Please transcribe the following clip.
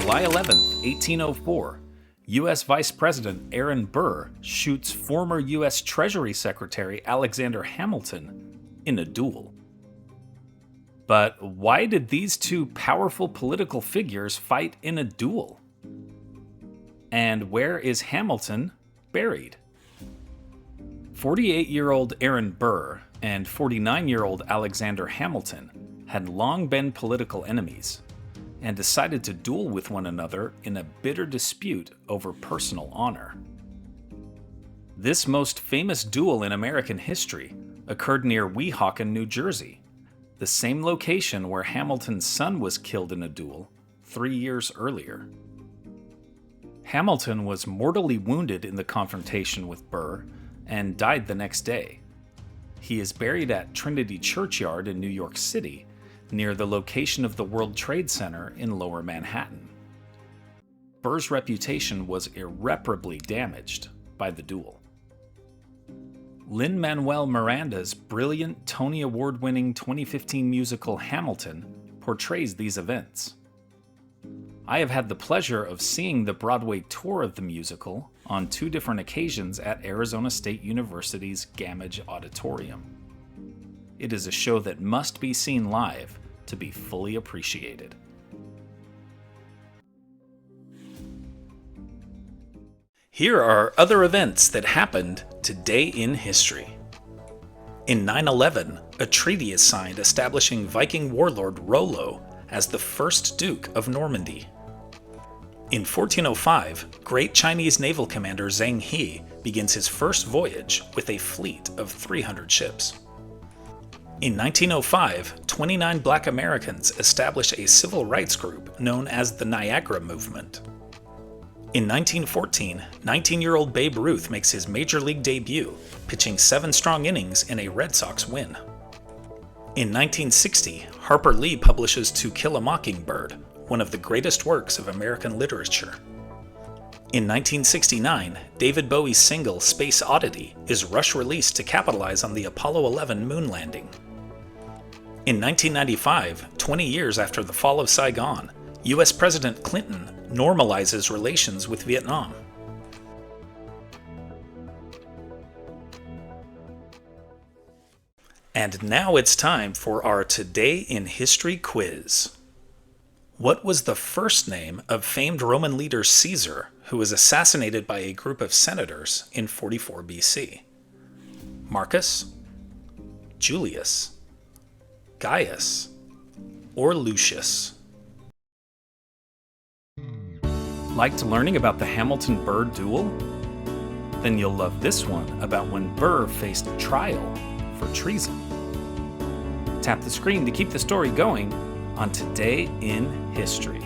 July 11th, 1804, U.S. Vice President Aaron Burr shoots former U.S. Treasury Secretary Alexander Hamilton in a duel. But why did these two powerful political figures fight in a duel? And where is Hamilton buried? 48-year-old Aaron Burr and 49-year-old Alexander Hamilton had long been political enemies and decided to duel with one another in a bitter dispute over personal honor. This most famous duel in American history occurred near Weehawken, New Jersey, the same location where Hamilton's son was killed in a duel 3 years earlier. Hamilton was mortally wounded in the confrontation with Burr and died the next day. He is buried at Trinity Churchyard in New York City, near the location of the World Trade Center in Lower Manhattan. Burr's reputation was irreparably damaged by the duel. Lin-Manuel Miranda's brilliant Tony Award-winning 2015 musical Hamilton portrays these events. I have had the pleasure of seeing the Broadway tour of the musical on 2 different occasions at Arizona State University's Gamage Auditorium. It is a show that must be seen live to be fully appreciated. Here are other events that happened today in history. In 911, a treaty is signed establishing Viking warlord Rollo as the first Duke of Normandy. In 1405, great Chinese naval commander Zheng He begins his first voyage with a fleet of 300 ships. In 1905, 29 Black Americans establish a civil rights group known as the Niagara Movement. In 1914, 19-year-old Babe Ruth makes his major league debut, pitching 7 strong innings in a Red Sox win. In 1960, Harper Lee publishes To Kill a Mockingbird, one of the greatest works of American literature. In 1969, David Bowie's single Space Oddity is rush-released to capitalize on the Apollo 11 moon landing. In 1995, 20 years after the fall of Saigon, U.S. President Clinton normalizes relations with Vietnam. And now it's time for our Today in History quiz. What was the first name of famed Roman leader Caesar, who was assassinated by a group of senators in 44 BC? Marcus, Julius, Gaius, or Lucius? Liked learning about the Hamilton-Burr duel? Then you'll love this one about when Burr faced trial for treason. Tap the screen to keep the story going on Today in History.